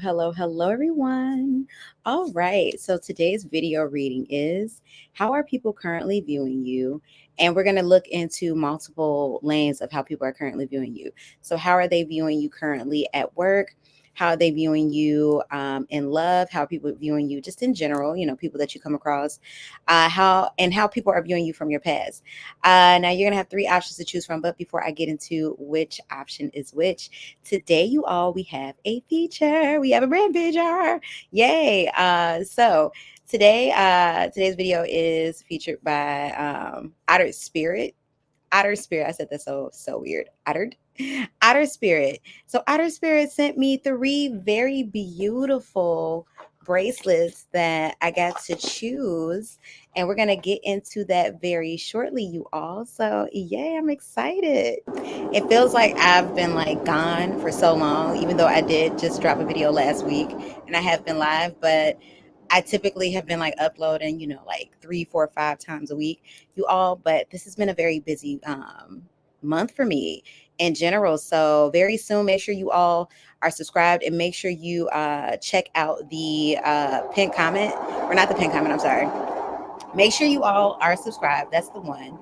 Hello, everyone. All right, so today's video reading is how are people currently viewing you? And we're going to look into multiple lanes of how people are currently viewing you. So, how are they viewing you currently at work? How are they viewing you in love? How are people viewing you just in general? People that you come across. How people are viewing you from your past. Now, you're going to have three options to choose from. But before I get into which option is which, today, you all, we have a feature. We have a brand feature. Yay. Today's video is featured by Otter Spirit. Otter Spirit. I said that so weird. Otter Spirit. So Otter Spirit sent me three very beautiful bracelets that I got to choose. And we're gonna get into that very shortly, you all. So yay, I'm excited. It feels like I've been like gone for so long, even though I did just drop a video last week and I have been live, but I typically have been like uploading, like 3, 4, 5 times a week, you all. But this has been a very busy month for me in general. So very soon, make sure you all are subscribed and make sure you check out the pinned comment, or not the pinned comment. I'm sorry. Make sure you all are subscribed. That's the one.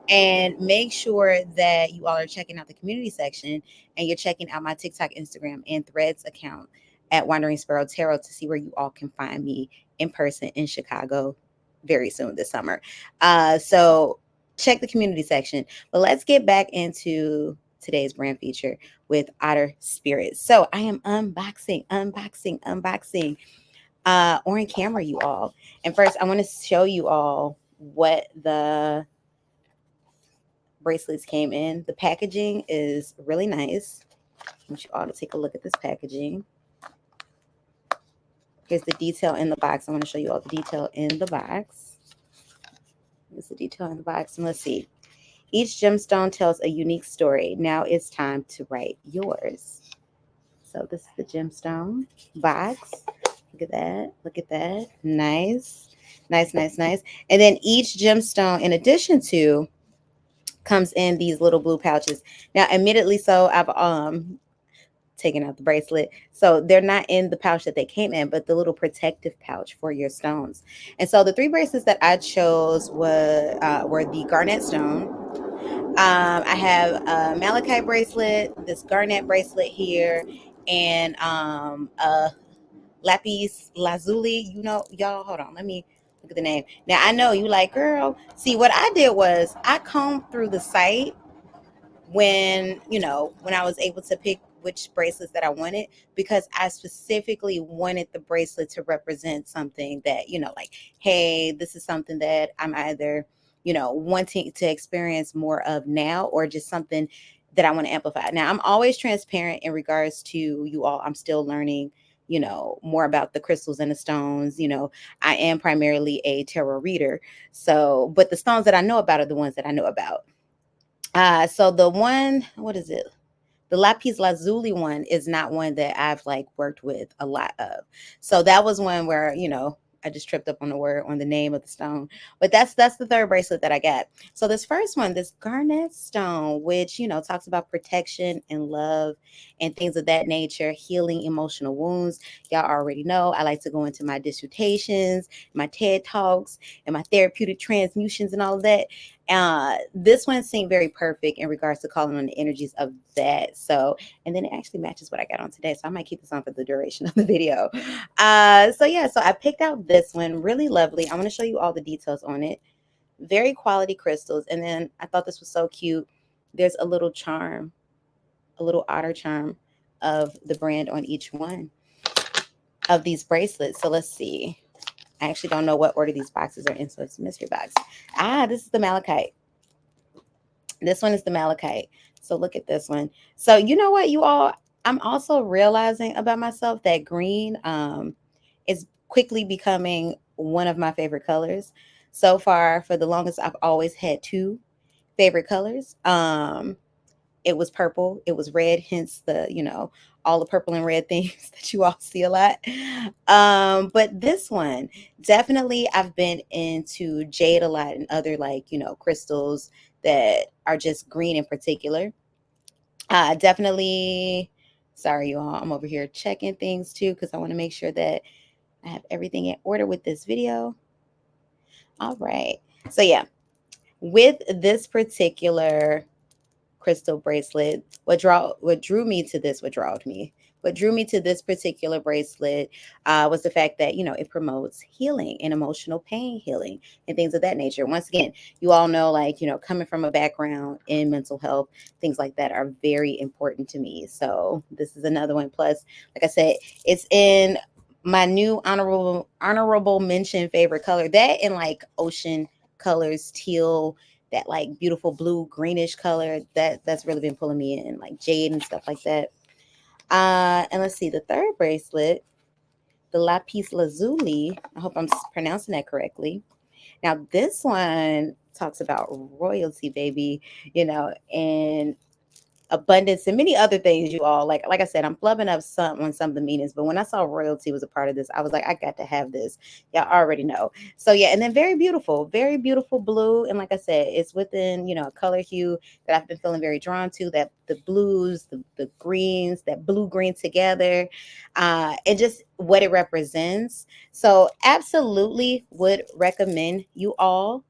And make sure that you all are checking out the community section and you're checking out my TikTok, Instagram, and Threads account at Wandering Sparrow Tarot to see where you all can find me in person in Chicago very soon this summer. So check the community section. But let's get back into today's brand feature with Otter Spirit. So I am unboxing on camera, you all. And first, I want to show you all what the bracelets came in. The packaging is really nice. I want you all to take a look at this packaging. Here's the detail in the box. I want to show you all the detail in the box. Here's the detail in the box. And let's see. Each gemstone tells a unique story. Now it's time to write yours. So this is the gemstone box. Look at that. Look at that. Nice. Nice. And then each gemstone, in addition to, comes in these little blue pouches. Now, admittedly, so I've taken out the bracelet, so they're not in the pouch that they came in, but the little protective pouch for your stones. And so the three bracelets that I chose were the garnet stone. I have a malachite bracelet, this garnet bracelet here, and a lapis lazuli. Y'all, hold on, let me look at the name. Now, I know you like, girl, see, what I did was I combed through the site when I was able to pick which bracelets that I wanted, because I specifically wanted the bracelet to represent something that, like, hey, this is something that I'm either, wanting to experience more of now, or just something that I want to amplify. Now, I'm always transparent in regards to you all. I'm still learning, more about the crystals and the stones. I am primarily a tarot reader. So, but the stones that I know about are the ones that I know about. So the one, what is it? The lapis lazuli one is not one that I've like worked with a lot of. So that was one where, I just tripped up on the word, on the name of the stone. But that's the third bracelet that I got. So this first one, this garnet stone, which, talks about protection and love and things of that nature, healing emotional wounds. Y'all already know I like to go into my dissertations, my TED Talks, and my therapeutic transmutions and all of that. This one seemed very perfect in regards to calling on the energies of that. So, and then it actually matches what I got on today. So I might keep this on for the duration of the video. So I picked out this one, really lovely. I'm going to show you all the details on it. Very quality crystals. And then I thought this was so cute. There's a little charm, a little otter charm of the brand on each one of these bracelets. So let's see. I actually don't know what order these boxes are in, so it's a mystery box. This is the malachite. This one is the malachite. So look at this one. So you know what, you all, I'm also realizing about myself that green is quickly becoming one of my favorite colors. So far, for the longest, I've always had two favorite colors. It was purple, it was red, hence the, all the purple and red things that you all see a lot. But this one, definitely, I've been into jade a lot and other, like, crystals that are just green in particular. Definitely Sorry, you all. I'm over here checking things too because I want to make sure that I have everything in order with this video. All right. So yeah, with this particular crystal bracelet, what drew me to this particular bracelet was the fact that, you know, it promotes healing and emotional pain healing and things of that nature. Once again, you all know, like, you know, coming from a background in mental health, things like that are very important to me. So this is another one. Plus, like I said, it's in my new honorable mention favorite color, that and like ocean colors, teal, that like beautiful blue greenish color, that's really been pulling me in, like jade and stuff like that. And let's see, the third bracelet, the lapis lazuli, I hope I'm pronouncing that correctly. Now this one talks about royalty, baby, you know, and abundance and many other things, you all. Like I said, I'm flubbing up some on some of the meanings, but when I saw royalty was a part of this, I was like, I got to have this. Y'all already know. So yeah, and then very beautiful blue. And like I said, it's within, you know, a color hue that I've been feeling very drawn to, that the blues, the greens, that blue green together, and just what it represents. So absolutely would recommend you all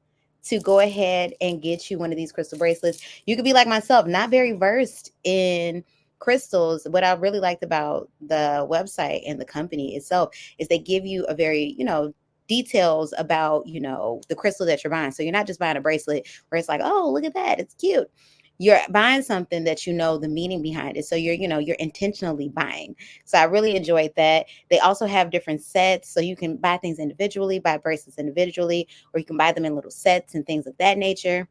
to go ahead and get you one of these crystal bracelets. You could be like myself, not very versed in crystals. What I really liked about the website and the company itself is they give you a very, you know, details about, you know, the crystal that you're buying. So you're not just buying a bracelet where it's like, oh, look at that, it's cute. You're buying something that you know the meaning behind it. So you're, you know, you're intentionally buying. So I really enjoyed that. They also have different sets. So you can buy things individually, buy bracelets individually, or you can buy them in little sets and things of that nature.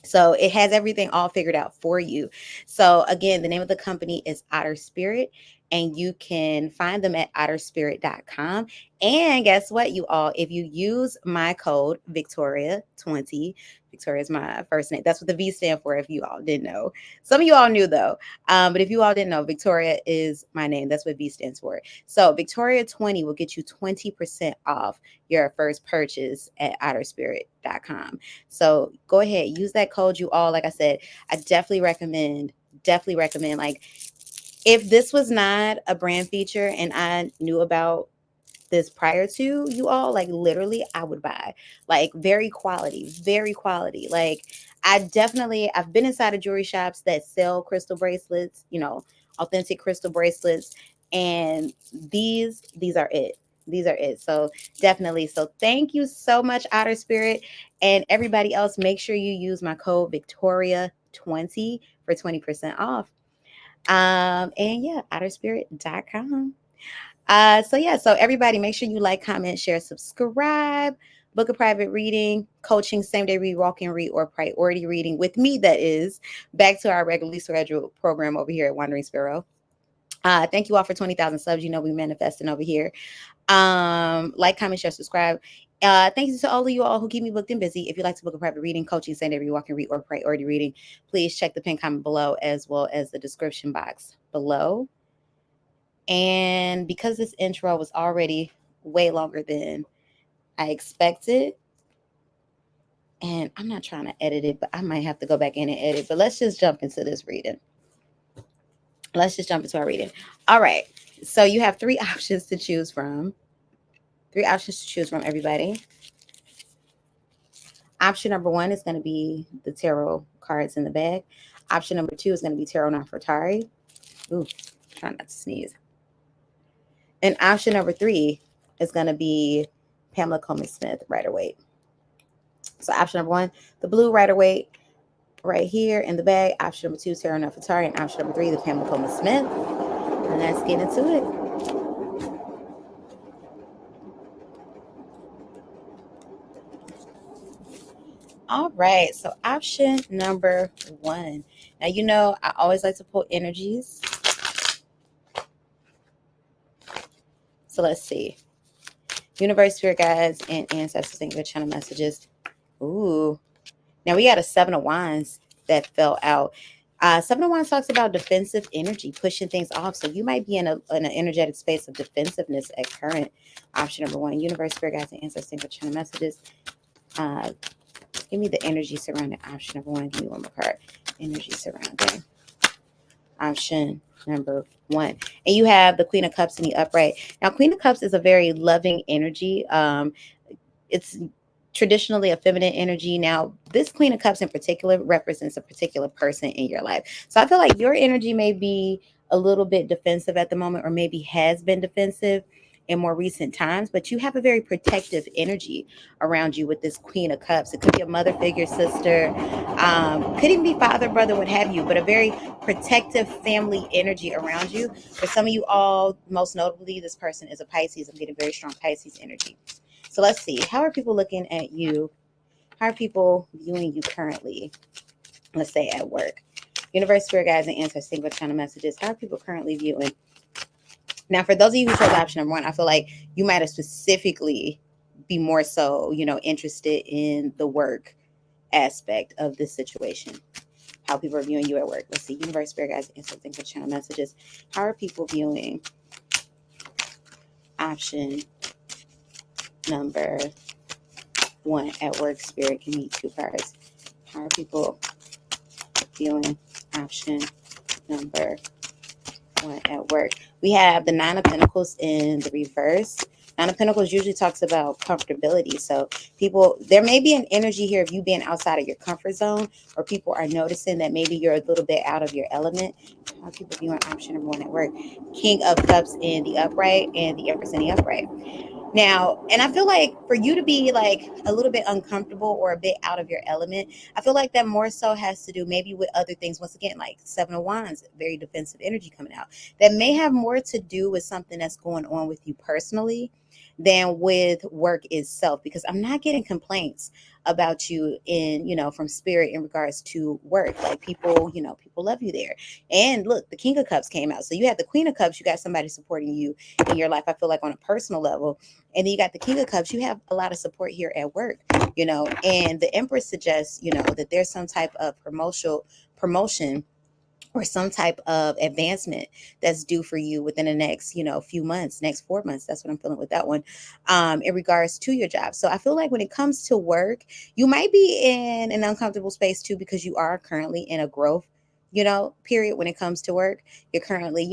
So it has everything all figured out for you. So again, the name of the company is Otter Spirit, and you can find them at otterspirit.com. And guess what, you all? If you use my code Victoria20, Victoria is my first name. That's what the V stand for, if you all didn't know. Some of you all knew though. But if you all didn't know, Victoria is my name. That's what V stands for. So Victoria20 will get you 20% off your first purchase at otterspirit.com. So go ahead, use that code, you all. Like I said, I definitely recommend. Like, if this was not a brand feature and I knew about this prior to, you all, like literally I would buy. Like very quality. Like I've been inside of jewelry shops that sell crystal bracelets, you know, authentic crystal bracelets, and these are it. These are it. So definitely. So thank you so much, Otter Spirit. And everybody else, make sure you use my code Victoria20 for 20% off. And yeah, otterspirit.com. So yeah, so everybody make sure you like, comment, share, subscribe, book a private reading, coaching, same day read, walk in read, or priority reading with me, that is, back to our regularly scheduled program over here at Wandering Sparrow. Thank you all for 20,000 subs. You know, we manifesting over here. Like, comment, share, subscribe. Thank you to all of you all who keep me booked and busy. If you'd like to book a private reading, coaching, same day read, walk in read, or priority reading, please check the pin comment below as well as the description box below. And because this intro was already way longer than I expected, and I'm not trying to edit it, but I might have to go back in and edit. But let's just jump into this reading. Let's just jump into our reading. All right. So you have three options to choose from. Everybody. Option number one is going to be the tarot cards in the bag. Option number two is going to be Tarot Nefertari. Ooh, try not to sneeze. And option number three is going to be Pamela Coleman Smith, Rider-Waite. So option number one, the blue Rider-Waite right here in the bag. Option number two, Tarot Nefertari. And option number three, the Pamela Coleman Smith. And let's get into it. All right, so option number one. Now, you know, I always like to pull energies. So let's see. Universe, spirit guides, and ancestors, thank you for channel messages. Ooh. Now we got a Seven of Wands that fell out. Seven of Wands talks about defensive energy, pushing things off. So you might be in an energetic space of defensive-ness at current. Option number one, universe, spirit guides, and ancestors, thank you for channel messages. Give me the energy surrounding option number one. Give me one more card. Energy surrounding Option number one. And you have the Queen of Cups in the upright. Now, Queen of Cups is a very loving energy. It's traditionally a feminine energy. Now, this Queen of Cups in particular represents a particular person in your life. So I feel like your energy may be a little bit defensive at the moment, or maybe has been defensive in more recent times, but you have a very protective energy around you with this Queen of Cups. It could be a mother figure, sister, could even be father, brother, what have you, but a very protective family energy around you. For some of you all, most notably, this person is a Pisces. I'm getting very strong Pisces energy. So let's see. How are people looking at you? How are people viewing you currently? Let's say at work. Universe, spirit guides, and answers, single channel messages. How are people currently viewing? Now, for those of you who chose option number one, I feel like you might have specifically be more so, interested in the work aspect of this situation. How people are viewing you at work. Let's see. Universe, spirit guides, and answers, single channel messages. How are people viewing option number one at work? Spirit, give me two cards. How are people viewing option number one at work? We have the Nine of Pentacles in the reverse. Nine of Pentacles usually talks about comfortability. So people, there may be an energy here of you being outside of your comfort zone, or people are noticing that maybe you're a little bit out of your element. How are people viewing option number one at work? King of Cups in the upright and the Empress in the upright. Now, and I feel like for you to be like a little bit uncomfortable or a bit out of your element, I feel like that more so has to do maybe with other things. Once again, like Seven of Wands, very defensive energy coming out. That may have more to do with something that's going on with you personally than with work itself, because I'm not getting complaints about you in, from spirit in regards to work. Like people, people love you there. And look, the King of Cups came out. So you have the Queen of Cups, you got somebody supporting you in your life, I feel like on a personal level. And then you got the King of Cups, you have a lot of support here at work, and the Empress suggests, that there's some type of promotion or some type of advancement that's due for you within the next, few months, next 4 months. That's what I'm feeling with that one, in regards to your job. So I feel like when it comes to work, you might be in an uncomfortable space too, because you are currently in a growth, period. When it comes to work, you're currently,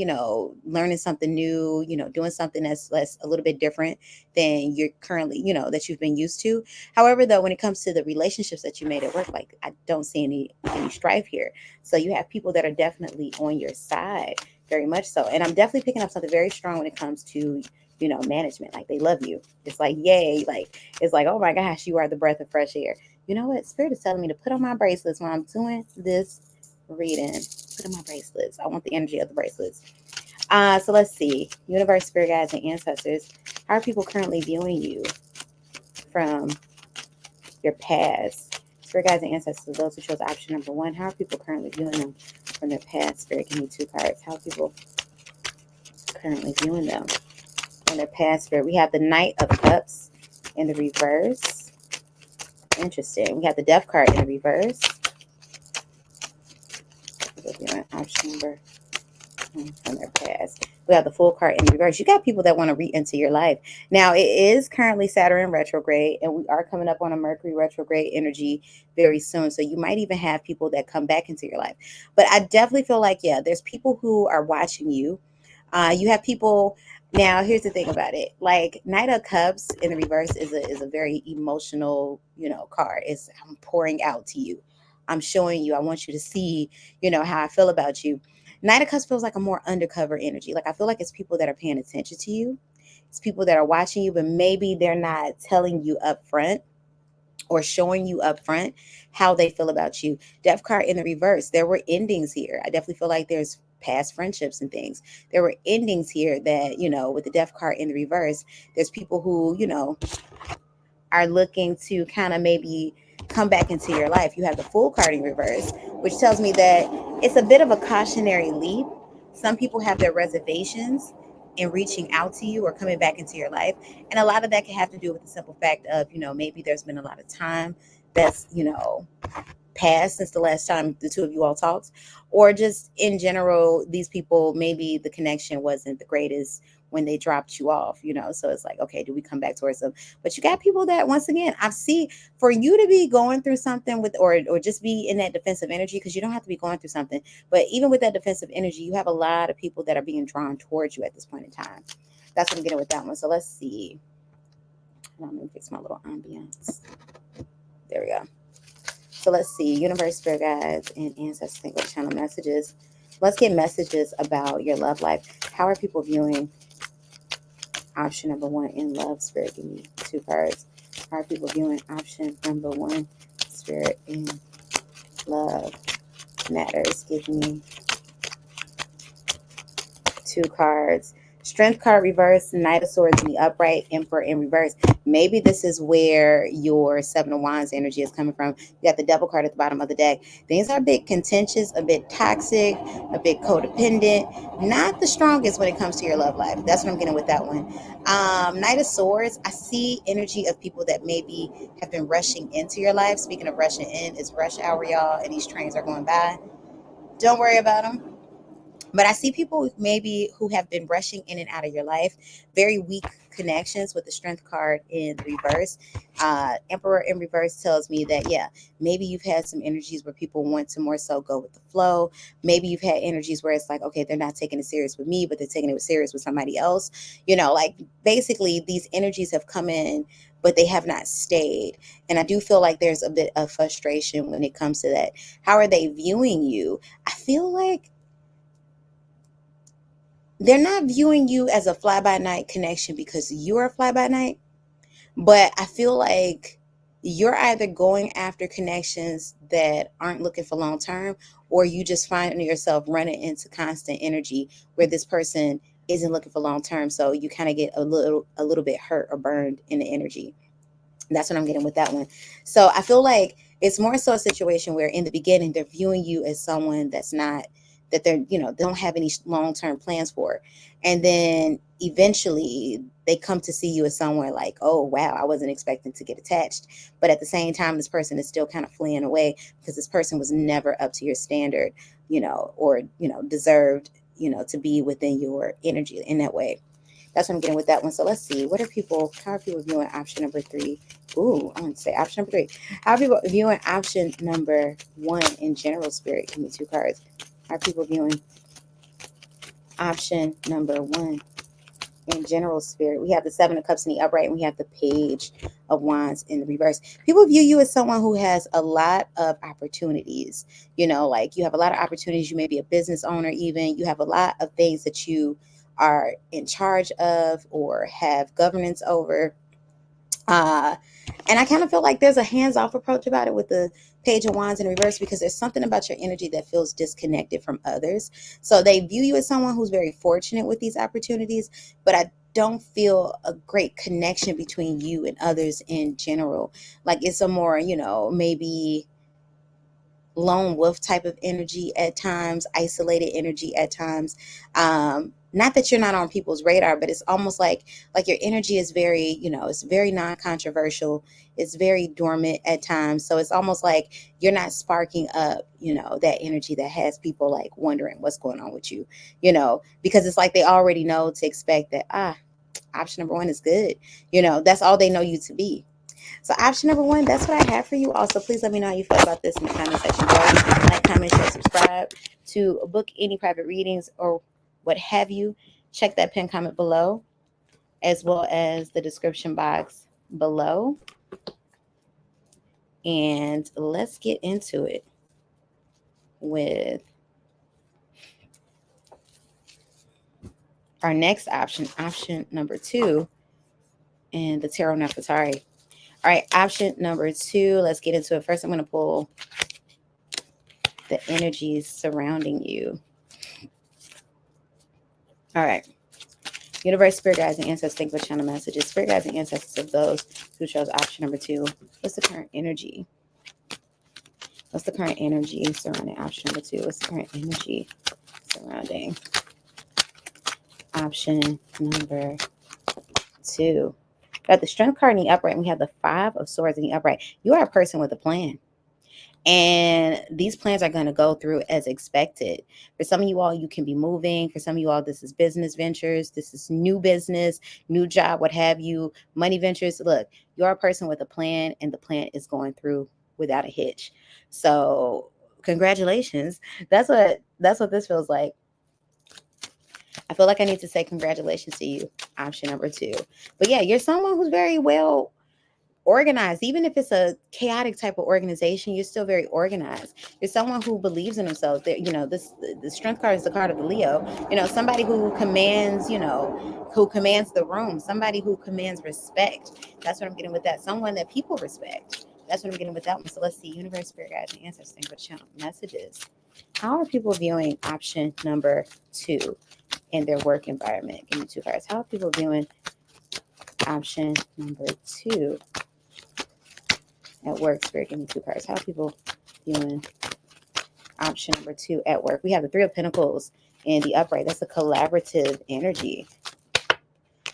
learning something new, doing something that's less, a little bit different than you're currently, that you've been used to. However, though, when it comes to the relationships that you made at work, like I don't see any strife here. So you have people that are definitely on your side, very much so. And I'm definitely picking up something very strong when it comes to, management. Like they love you. It's like, yay. Like, it's like, oh my gosh, you are the breath of fresh air. You know what? Spirit is telling me to put on my bracelets when I'm doing this reading. Put on my bracelets. I want the energy of the bracelets. So let's see. Universe, spirit guides, and ancestors. How are people currently viewing you from your past? Spirit guides and ancestors, those who chose option number one, how are people currently viewing them from their past? Spirit, give me two cards. How are people currently viewing them from their past? Spirit, we have the Knight of Cups in the reverse. Interesting. We have the Death card in the reverse. People viewing option number from their past. We have the Fool card in reverse. You got people that want to re-enter your life. Now, it is currently Saturn retrograde, and we are coming up on a Mercury retrograde energy very soon. So you might even have people that come back into your life. But I definitely feel like, yeah, there's people who are watching you. You have people. Now, here's the thing about it. Like Knight of Cups in the reverse is a very emotional, card. It's I'm pouring out to you. I'm showing you. I want you to see, how I feel about you. Knight of Cups feels like a more undercover energy. Like I feel like it's people that are paying attention to you. It's people that are watching you, but maybe they're not telling you up front or showing you up front how they feel about you. Death card in the reverse. There were endings here. I definitely feel like there's past friendships and things. There were endings here that, with the death card in the reverse, there's people who, are looking to kind of maybe come back into your life. You have the Fool card in reverse, which tells me that it's a bit of a cautionary leap. Some people have their reservations in reaching out to you or coming back into your life. And a lot of that can have to do with the simple fact of, maybe there's been a lot of time that's, passed since the last time the two of you all talked, or just in general, these people, maybe the connection wasn't the greatest when they dropped you off, you know. So it's like, okay, do we come back towards them? But you got people that, once again, I see, for you to be going through something with, or just be in that defensive energy, because you don't have to be going through something, but even with that defensive energy, you have a lot of people that are being drawn towards you at this point in time. That's what I'm getting with that one. So let's see. Let me fix my little ambience. There we go. So let's see. Universe, spirit guides, and ancestors, think of channel messages. Let's get messages about your love life. How are people viewing option number one in love? Spirit, give me 2 cards. How are people viewing option number one, spirit, in love matters? Give me 2 cards. Strength card reverse, Knight of Swords in the upright, Emperor in reverse. Maybe this is where your 7 of Wands energy is coming from. You got the Devil card at the bottom of the deck. Things are a bit contentious, a bit toxic, a bit codependent. Not the strongest when it comes to your love life. That's what I'm getting with that one. Knight of Swords, I see energy of people that maybe have been rushing into your life. Speaking of rushing in, it's rush hour, y'all, and these trains are going by. Don't worry about them. But I see people maybe who have been rushing in and out of your life, very weak connections with the Strength card in reverse. Emperor in reverse tells me that, yeah, maybe you've had some energies where people want to more so go with the flow. Maybe you've had energies where it's like, okay, they're not taking it serious with me, but they're taking it serious with somebody else. You know, like basically these energies have come in, but they have not stayed. And I do feel like there's a bit of frustration when it comes to that. How are they viewing you? I feel like they're not viewing you as a fly by night connection because you're a fly by night, but I feel like you're either going after connections that aren't looking for long term, or you just find yourself running into constant energy where this person isn't looking for long term, so you kind of get a little bit hurt or burned in the energy. That's what I'm getting with that one. So I feel like it's more so a situation where in the beginning they're viewing you as someone that's not, that they're, you know, they don't have any long-term plans for. And then eventually they come to see you as somewhere like, oh wow, I wasn't expecting to get attached. But at the same time, this person is still kind of fleeing away because this person was never up to your standard, you know, or, you know, deserved, you know, to be within your energy in that way. That's what I'm getting with that one. So let's see. How are people viewing option number 3? Ooh, I'm going to say option number 3. How are people viewing option number 1 in general, spirit? Give me 2 cards. How are people viewing option number 1 in general, spirit? We have the 7 of Cups in the upright, and we have the Page of Wands in the reverse. People view you as someone who has a lot of opportunities. You know, like you have a lot of opportunities. You may be a business owner, even. You have a lot of things that you are in charge of or have governance over. Uh, and I kind of feel like there's a hands-off approach about it with the Page of Wands in reverse, because there's something about your energy that feels disconnected from others. So they view you as someone who's very fortunate with these opportunities, but I don't feel a great connection between you and others in general. Like it's a more, you know, maybe lone wolf type of energy at times, isolated energy at times. Not that you're not on people's radar, but it's almost like your energy is very, you know, it's very non-controversial. It's very dormant at times. So it's almost like you're not sparking up, you know, that energy that has people like wondering what's going on with you, you know, because it's like they already know to expect that, option number 1 is good. You know, that's all they know you to be. So option number 1, that's what I have for you. Also, please let me know how you feel about this in the comment section below. Like, comment, share, subscribe to book any private readings or what have you. Check that pinned comment below, as well as the description box below. And let's get into it with our next option, option number 2, and the Tarot Nefertari. All right, option number 2, let's get into it. First, I'm going to pull the energies surrounding you. All right. Universe, spirit guides, and ancestors, thank you for channel messages. Spirit guides and ancestors of those who chose option number 2. What's the current energy? What's the current energy surrounding option number 2? What's the current energy surrounding option number 2? We got the Strength card in the upright, and we have the 5 of Swords in the upright. You are a person with a plan. And these plans are going to go through as expected. For some of you all, you can be moving. For some of you all, this is business ventures. This is new business, new job, what have you, money ventures. Look, you're a person with a plan, and the plan is going through without a hitch. So congratulations. That's what this feels like. I feel like I need to say congratulations to you, option number two. But yeah, you're someone who's very well organized. Even if it's a chaotic type of organization, you're still very organized. You're someone who believes in themselves. That, this, the strength card is the card of the Leo. Somebody who commands, who commands the room. Somebody who commands respect. That's what I'm getting with that. Someone that people respect. That's what I'm getting with that one. So let's see, universe, spirit guides, and ancestors, think what channel messages. How are people viewing option number two in their work environment? Give me two cards. How are people viewing option number two at work? Spirit, give me two cards. How are people viewing option number two at work? We have the Three of Pentacles in the upright. That's a collaborative energy.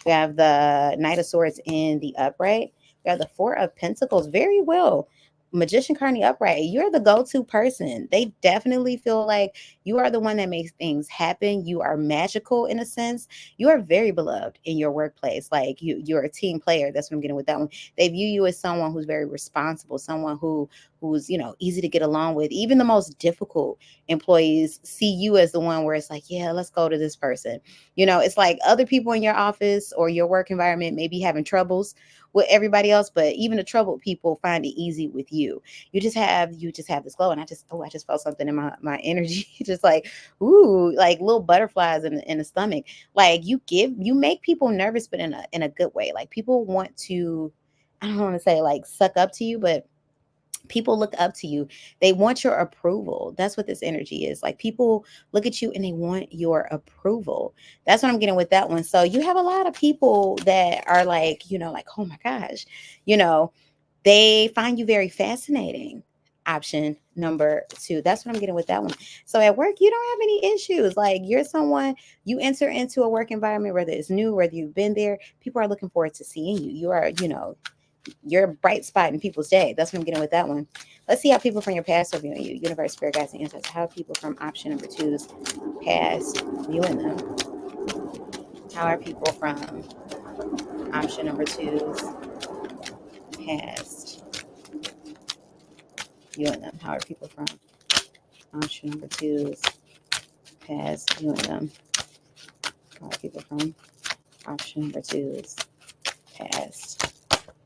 We have the Knight of Swords in the upright. We have the Four of Pentacles. Very well. Magician card in the upright. You're the go-to person. They definitely feel like you are the one that makes things happen. You are magical in a sense. You are very beloved in your workplace. Like you're a team player. That's what I'm getting with that one. They view you as someone who's very responsible, someone who's easy to get along with. Even the most difficult employees see you as the one where it's like, yeah, let's go to this person. It's like other people in your office or your work environment may be having troubles with everybody else, but even the troubled people find it easy with you. You just have this glow. And I just felt something in my energy, just like, ooh, like little butterflies in the stomach. Like you make people nervous, but in a good way. Like people want to, I don't want to say like suck up to you, but people look up to you. They want your approval. That's what this energy is. Like people look at you and they want your approval. That's what I'm getting with that one. So you have a lot of people that are like, like, oh my gosh, you know, they find you very fascinating. Option number two. That's what I'm getting with that one. So at work, you don't have any issues. Like you're someone, you enter into a work environment, whether it's new, whether you've been there, people are looking forward to seeing you. You are, you're a bright spot in people's day. That's what I'm getting with that one. Let's see how people from your past are viewing you. Universe, spirit guides, and ancestors. How are people from option number two's past viewing them? How are people from option number two's past viewing them? How are people from option number two's past viewing them? How are people from option number two's past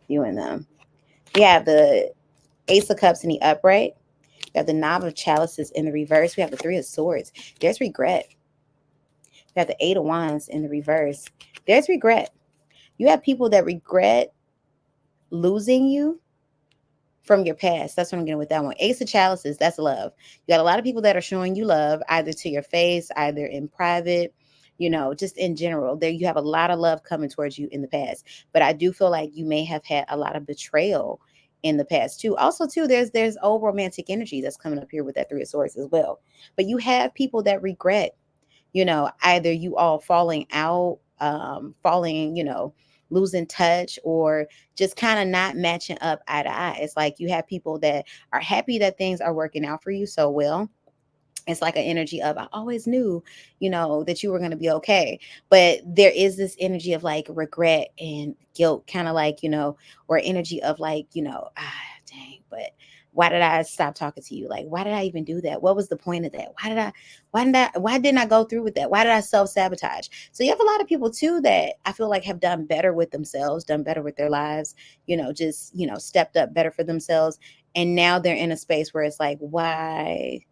viewing them? We have the Ace of Cups in the upright. We have the Nine of Chalices in the reverse. We have the Three of Swords. There's regret. We have the Eight of Wands in the reverse. There's regret. You have people that regret losing you from your past. That's what I'm getting with that one. Ace of Chalices, that's love. You got a lot of people that are showing you love, either to your face, either in private, just in general. There you have a lot of love coming towards you in the past. But I do feel like you may have had a lot of betrayal in the past too. Also, too, there's old romantic energy that's coming up here with that Three of Swords as well. But you have people that regret, either you all falling out, falling, losing touch, or just kind of not matching up eye to eye. It's like you have people that are happy that things are working out for you so well. It's like an energy of, I always knew, that you were going to be okay. But there is this energy of like regret and guilt, kind of like, or energy of like, dang, but why did I stop talking to you? Like, why did I even do that? What was the point of that? Why didn't I go through with that? Why did I self-sabotage? So you have a lot of people too that I feel like have done better with themselves, done better with their lives, just, stepped up better for themselves. And now they're in a space where it's like, why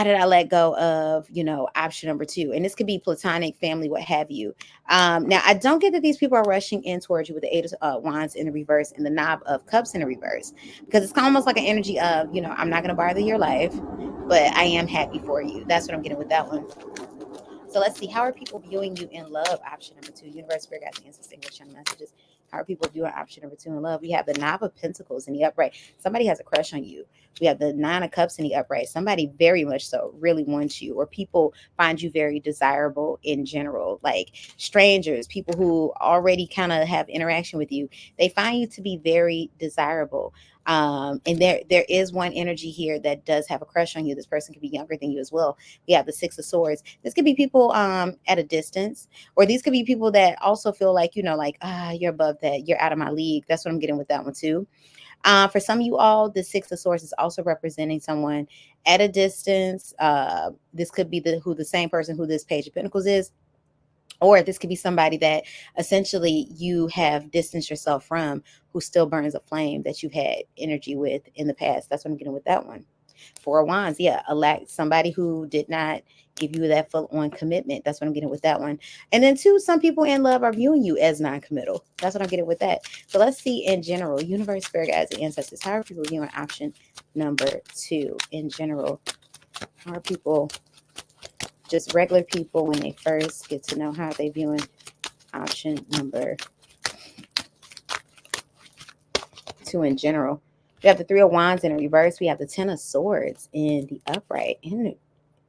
did I let go of, option number two? And this could be platonic, family, what have you. Now, I don't get that these people are rushing in towards you with the Eight of Wands in the reverse and the Nine of Cups in the reverse, because it's almost like an energy of, I'm not going to bother your life, but I am happy for you. That's what I'm getting with that one. So let's see. How are people viewing you in love? Option number two. Universe, spirit guides, and ancestors, English channel messages. How are people viewing option number two in love? We have the Nine of Pentacles in the upright. Somebody has a crush on you. We have the Nine of Cups in the upright. Somebody very much so really wants you, or people find you very desirable in general. Like strangers, people who already kind of have interaction with you, they find you to be very desirable. And there is one energy here that does have a crush on you. This person could be younger than you as well. We have the Six of Swords. This could be people at a distance, or these could be people that also feel like, like, you're above that, you're out of my league. That's what I'm getting with that one too. For some of you all, the Six of Swords is also representing someone at a distance. This could be the same person who this Page of Pentacles is, or this could be somebody that essentially you have distanced yourself from, who still burns a flame that you've had energy with in the past. That's what I'm getting with that one. Four of Wands, yeah, somebody who did not give you that full on commitment. That's what I'm getting with that one. And then two, some people in love are viewing you as non-committal. That's what I'm getting with that. So let's see in general, universe, spirit guides, and ancestors. How are people viewing option number 2 in general? How are people, just regular people, when they first get to know, how are they viewing option number 2 in general? We have the Three of Wands in reverse. We have the Ten of Swords in the upright.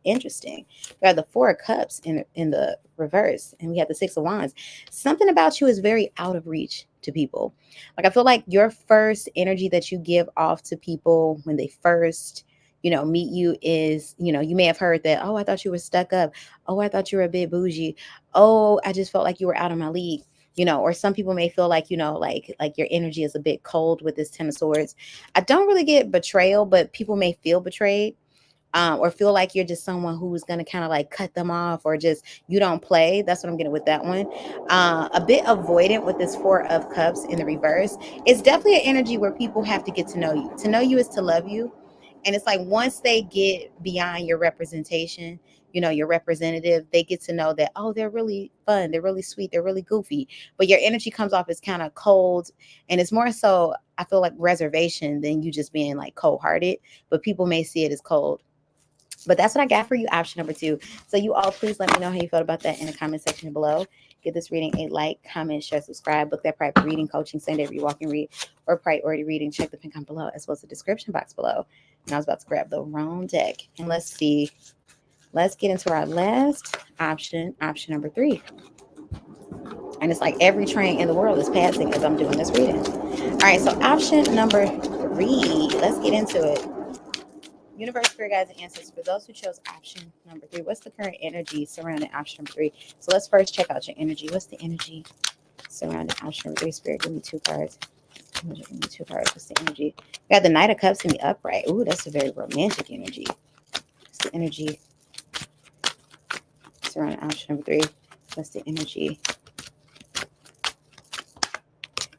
Interesting. We have the Four of Cups in the reverse, and we have the Six of Wands. Something about you is very out of reach to people. Like, I feel like your first energy that you give off to people when they first, meet you is, you may have heard that, oh, I thought you were stuck up. Oh, I thought you were a bit bougie. Oh, I just felt like you were out of my league. Or some people may feel like, like your energy is a bit cold with this Ten of Swords. I don't really get betrayal, but people may feel betrayed. Or feel like you're just someone who's going to kind of like cut them off, or just you don't play. That's what I'm getting with that one. A bit avoidant with this Four of Cups in the reverse. It's definitely an energy where people have to get to know you. To know you is to love you. And it's like, once they get beyond your representation, your representative, they get to know that, oh, they're really fun, they're really sweet, they're really goofy. But your energy comes off as kind of cold. And it's more so, I feel like, reservation than you just being like cold hearted. But people may see it as cold. But that's what I got for you, option number 2. So you all, please let me know how you felt about that in the comment section below. Give this reading a like, comment, share, subscribe. Book that private reading, coaching, same day walk and read, or priority reading. Check the pin comment below, as well as the description box below. And I was about to grab the wrong deck. And let's see. Let's get into our last option number 3. And it's like every train in the world is passing as I'm doing this reading. All right, so option number 3. Let's get into it. Universe, spirit guides, and ancestors. For those who chose option number 3, what's the current energy surrounding option number 3? So let's first check out your energy. What's the energy surrounding option number 3? Spirit, give me 2 cards. Give me 2 cards. What's the energy? We got the Knight of Cups in the upright. Ooh, that's a very romantic energy. What's the energy surrounding option number 3? What's the energy?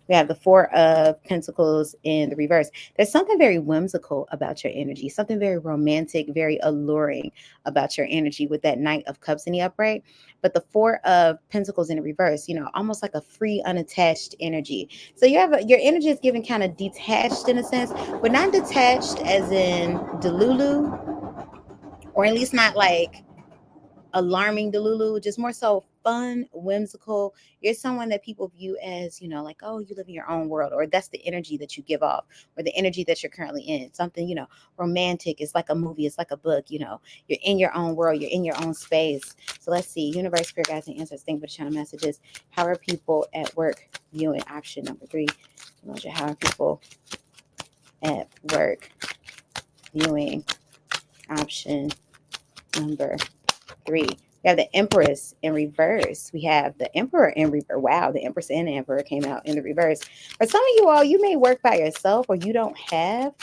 We have the Four of Pentacles in the reverse. There's something very whimsical about your energy, something very romantic, very alluring about your energy with that Knight of Cups in the upright. But the Four of Pentacles in the reverse, almost like a free, unattached energy. So your energy is given kind of detached in a sense, but not detached as in Delulu, or at least not like alarming Delulu, just more so fun, whimsical. You're someone that people view as, like, oh, you live in your own world, or that's the energy that you give off, or the energy that you're currently in. Something, romantic. It's like a movie, it's like a book, you're in your own world, you're in your own space. So let's see, universe, spirit guides, and ancestors, think about channel messages. How are people at work viewing option number 3? How are people at work viewing option number 3? We have the Empress in reverse. We have the Emperor in reverse. Wow, the Empress and the Emperor came out in the reverse. For some of you all, you may work by yourself, or you don't have,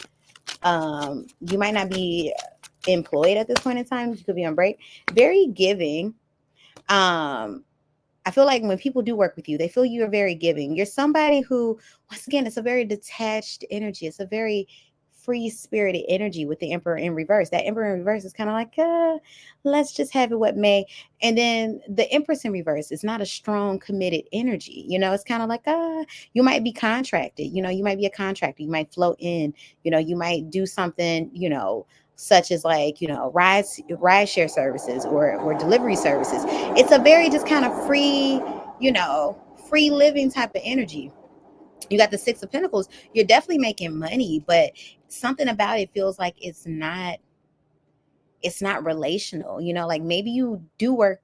you might not be employed at this point in time. You could be on break. Very giving. I feel like when people do work with you, they feel you are very giving. You're somebody who, once again, it's a very detached energy. It's a very free-spirited energy with the Emperor in reverse. That Emperor in reverse is kind of like, let's just have it what may. And then the Empress in reverse is not a strong, committed energy. It's kind of like, you might be contracted. You might be a contractor. You might float in. You might do something, such as like, ride share services, or delivery services. It's a very just kind of free, free living type of energy. You got the Six of Pentacles. You're definitely making money, but something about it feels like it's not it's not relational. Like maybe you do work,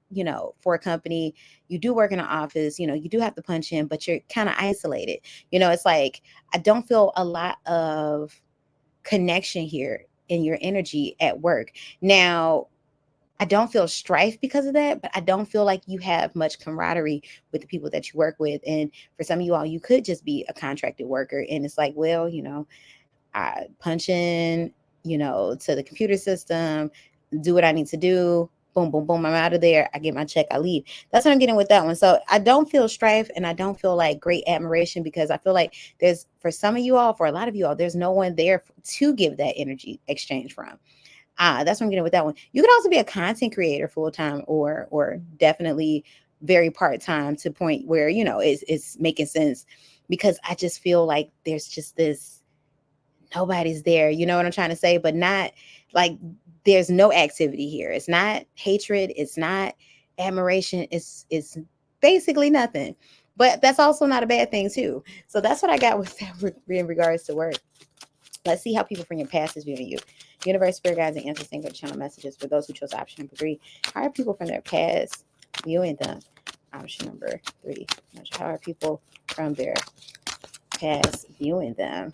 for a company, you do work in an office, you do have to punch in, but you're kind of isolated. It's like I don't feel a lot of connection here in your energy at work. Now, I don't feel strife because of that, but I don't feel like you have much camaraderie with the people that you work with. And for some of you all, you could just be a contracted worker. And it's like, well, I punch in, to the computer system, do what I need to do. Boom, boom, boom. I'm out of there. I get my check. I leave. That's what I'm getting with that one. So I don't feel strife and I don't feel like great admiration because I feel like for some of you all, for a lot of you all, there's no one there to give that energy exchange from. That's what I'm getting with that one. You could also be a content creator full time or definitely very part time to point where, it's making sense because I just feel like there's just this nobody's there. You know what I'm trying to say? But not like there's no activity here. It's not hatred. It's not admiration. It's basically nothing. But that's also not a bad thing too. So that's what I got with that in regards to work. Let's see how people from your past is viewing you. Universe, spirit guides, and ancestors think of channel messages for those who chose option number 3. How are people from their past viewing them? Option number 3. How are people from their past viewing them?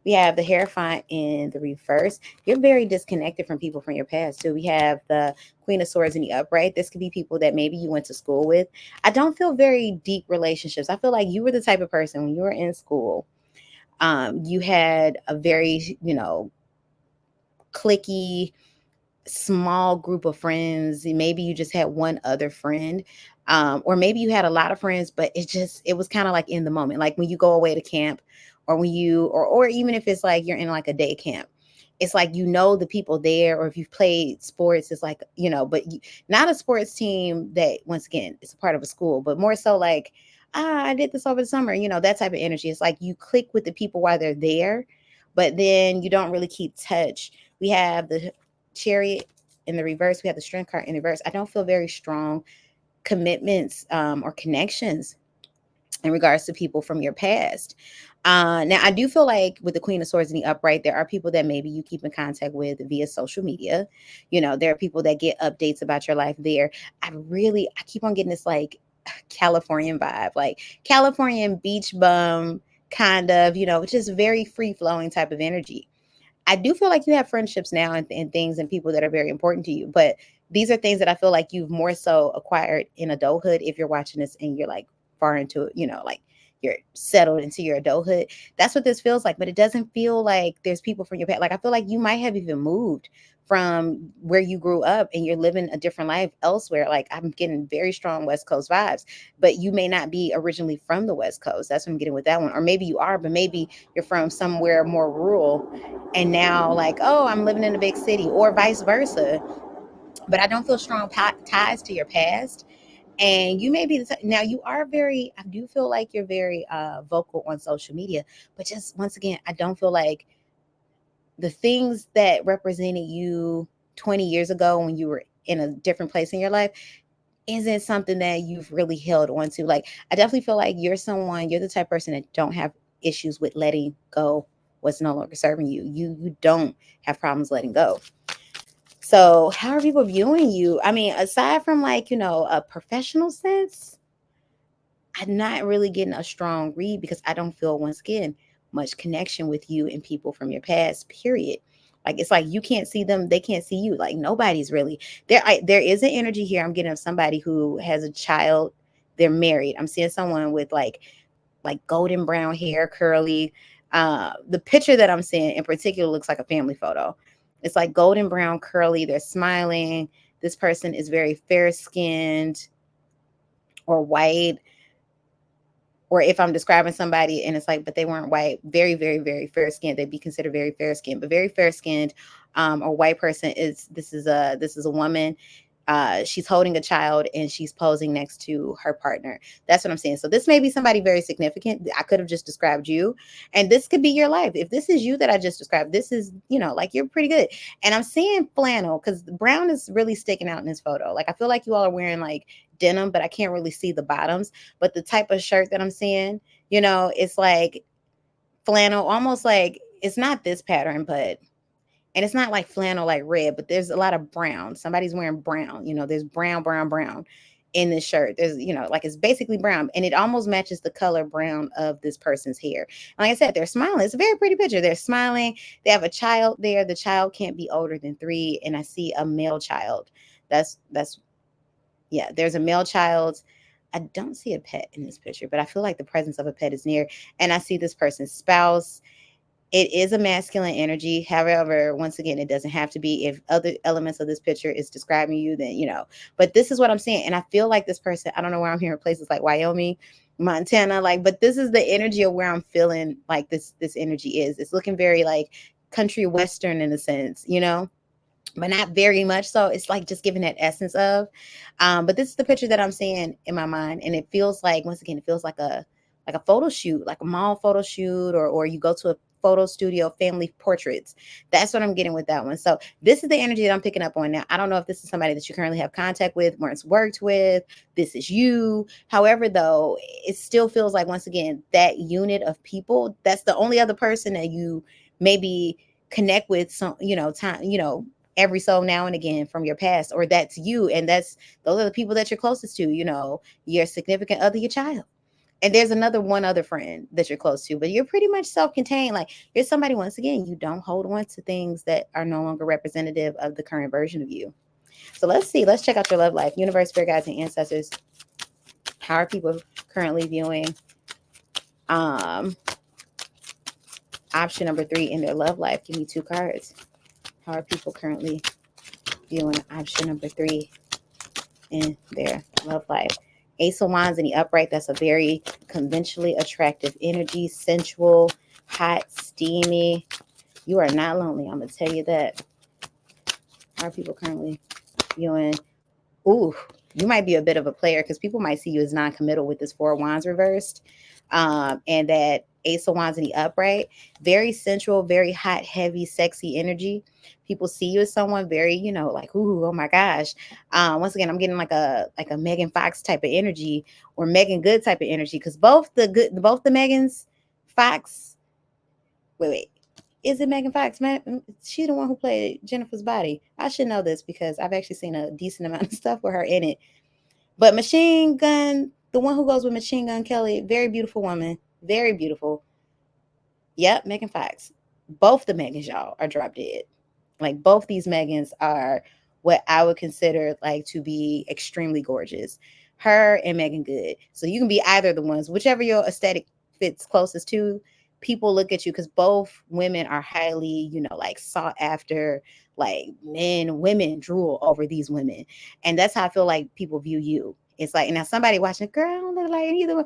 We have the Hierophant in the reverse. You're very disconnected from people from your past, too. We have the Queen of Swords in the upright. This could be people that maybe you went to school with. I don't feel very deep relationships. I feel like you were the type of person when you were in school, you had a very, clicky, small group of friends. Maybe you just had one other friend. Or maybe you had a lot of friends, but it was kind of like in the moment, like when you go away to camp or when or even if it's like you're in like a day camp, it's like, the people there, or if you've played sports, it's like, but not a sports team that once again, it's a part of a school, but more so like, I did this over the summer, that type of energy. It's like you click with the people while they're there, but then you don't really keep touch. We have the Chariot in the reverse. We have the Strength card in the reverse. I don't feel very strong commitments or connections in regards to people from your past. Now, I do feel like with the Queen of Swords in the upright, there are people that maybe you keep in contact with via social media. There are people that get updates about your life there. I keep on getting this like Californian vibe, like Californian beach bum kind of, just very free flowing type of energy. I do feel like you have friendships now and things and people that are very important to you. But these are things that I feel like you've more so acquired in adulthood. If you're watching this and you're like far into, like you're settled into your adulthood, that's what this feels like. But it doesn't feel like there's people from your past. Like I feel like you might have even moved from where you grew up and you're living a different life elsewhere. Like I'm getting very strong West Coast vibes, but you may not be originally from the West Coast. That's what I'm getting with that one. Or maybe you are, but maybe you're from somewhere more rural and now like, oh, I'm living in a big city, or vice versa. But I don't feel strong ties to your past. And you may be now you are very, I do feel like you're very vocal on social media, but just once again, I don't feel like the things that represented you 20 years ago when you were in a different place in your life isn't something that you've really held on to. Like I definitely feel like you're the type of person that don't have issues with letting go what's no longer serving you. You don't have problems letting go. So how are people viewing you? I mean, aside from like, a professional sense, I'm not really getting a strong read because I don't feel, once again, much connection with you and people from your past, period. Like it's like you can't see them, they can't see you. Like nobody's really there. There is an energy here. I'm getting of somebody who has a child. They're married. I'm seeing someone with like golden brown hair, curly. The picture that I'm seeing in particular looks like a family photo. It's like golden brown, curly. They're smiling. This person is very fair skinned or white. Or if I'm describing somebody and it's like, but they weren't white, very, very, very fair skinned, they'd be considered very fair skinned, but very fair skinned, or white person this is a woman. She's holding a child and she's posing next to her partner. That's what I'm saying. So this may be somebody very significant. I could have just described you, and this could be your life. If this is you that I just described, this is, like you're pretty good. And I'm seeing flannel because the brown is really sticking out in this photo. Like I feel like you all are wearing like denim, but I can't really see the bottoms. But the type of shirt that I'm seeing, it's like flannel, almost like it's not this pattern, but And it's not like flannel like red, but there's a lot of brown. Somebody's wearing brown. There's brown in this shirt. There's, like it's basically brown, and it almost matches the color brown of this person's hair. And like I said, they're smiling. It's a very pretty picture. They're smiling. They have a child there. The child can't be older than 3, and I see a male child. That's yeah. There's a male child. I don't see a pet in this picture, but I feel like the presence of a pet is near. And I see this person's spouse. It is a masculine energy. However, once again, it doesn't have to be. If other elements of this picture is describing you, then, but this is what I'm seeing. And I feel like this person, I don't know where I'm hearing places like Wyoming, Montana, but this is the energy of where I'm feeling like this energy is. It's looking very like country western in a sense, but not very much so. It's like just giving that essence of, but this is the picture that I'm seeing in my mind. And it feels like, once again, it feels like a photo shoot, like a mall photo shoot, or you go to a photo studio, family portraits. That's what I'm getting with that one. So this is the energy that I'm picking up on now. I don't know if this is somebody that you currently have contact with, once worked with, this is you. However, though, it still feels like, once again, that unit of people, that's the only other person that you maybe connect with some, time, every so now and again from your past, or that's you. And those are the people that you're closest to, your significant other, your child. And there's one other friend that you're close to, but you're pretty much self-contained. Like, you're somebody, once again, you don't hold on to things that are no longer representative of the current version of you. So let's check out your love life. Universe, spirit guides, and ancestors. How are people currently viewing option number 3 in their love life? Give me 2 cards. How are people currently viewing option number 3 in their love life? Ace of Wands in the upright. That's a very conventionally attractive energy, sensual, hot, steamy. You are not lonely. I'm going to tell you that. How are people currently viewing? Ooh, you might be a bit of a player, because people might see you as non-committal with this 4 of Wands reversed. And that Ace of Wands in the upright. Very sensual, very hot, heavy, sexy energy. People see you as someone very, like, ooh, oh my gosh. Once again, I'm getting like a Megan Fox type of energy, or Megan Good type of energy, because both the Megans Fox. Wait. Is it Megan Fox? She's the one who played Jennifer's Body. I should know this because I've actually seen a decent amount of stuff with her in it. But Machine Gun, the one who goes with Machine Gun Kelly, very beautiful woman. Very beautiful. Yep, Megan Fox. Both the Megans, y'all, are drop dead. Like, both these Megans are what I would consider like to be extremely gorgeous. Her and Megan Good. So you can be either of the ones, whichever your aesthetic fits closest to. People look at you, because both women are highly, like sought after. Like, women drool over these women. And that's how I feel like people view you. It's like, now somebody watching, girl, I don't look like either one.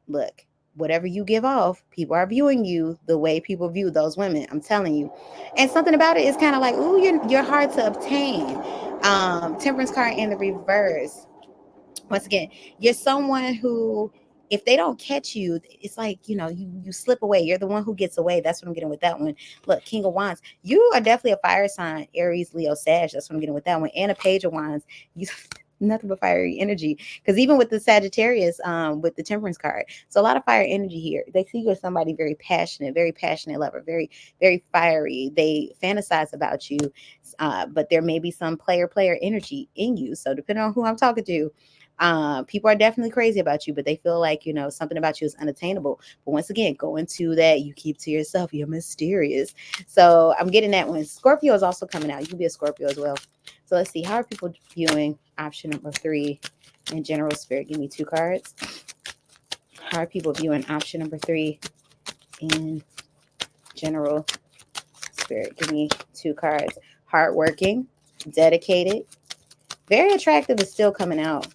Look, whatever you give off, people are viewing you the way people view those women. I'm telling you. And something about it is kind of like, ooh, you're hard to obtain. Temperance card in the reverse. Once again, you're someone who, if they don't catch you, it's like, you slip away. You're the one who gets away. That's what I'm getting with that one. Look, King of Wands. You are definitely a fire sign, Aries, Leo, Sag. That's what I'm getting with that one. And a Page of Wands. You nothing but fiery energy, because even with the Sagittarius, with the Temperance card, so a lot of fire energy here. They see you as somebody very passionate lover, very, very fiery. They fantasize about you, but there may be some player energy in you. So depending on who I'm talking to, people are definitely crazy about you, but they feel like, something about you is unattainable. But once again, go into that, you keep to yourself, you're mysterious. So I'm getting that one. Scorpio is also coming out. You can be a Scorpio as well. So let's see, how are people viewing option number 3 in general, spirit? Give me 2 cards. How are people viewing option number 3 in general, spirit? Give me 2 cards. Hardworking, dedicated, very attractive is still coming out.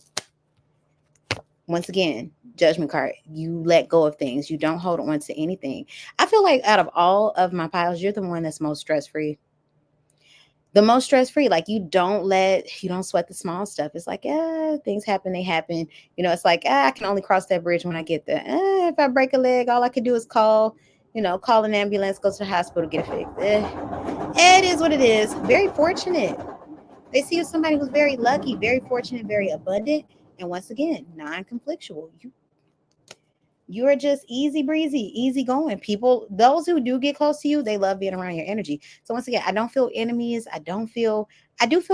Once again, Judgment card. You let go of things. You don't hold on to anything. I feel like out of all of my piles, you're the one that's most stress-free. The most stress-free. Like, you don't sweat the small stuff. It's like, things happen, they happen. It's like, I can only cross that bridge when I get there. If I break a leg, all I can do is call an ambulance, go to the hospital, get it fixed. It is what it is. Very fortunate. They see you as somebody who's very lucky, very fortunate, very abundant, and once again, non-conflictual. You're just easy breezy, easy going. People, those who do get close to you, they love being around your energy. So once again, I don't feel enemies. I do feel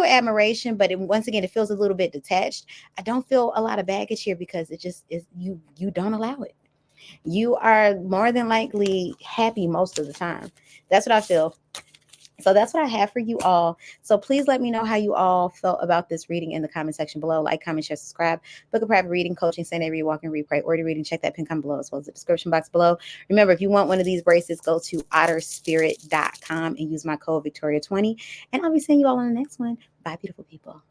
admiration, but once again, it feels a little bit detached. I don't feel a lot of baggage here because it just is you don't allow it. You are more than likely happy most of the time. That's what I feel. So that's what I have for you all. So please let me know how you all felt about this reading in the comment section below. Like, comment, share, subscribe. Book a private reading, coaching, send every walk and read, pray, order reading. Check that pin comment below as well as the description box below. Remember, if you want one of these bracelets, go to otterspirit.com and use my code Victoria20. And I'll be seeing you all on the next one. Bye, beautiful people.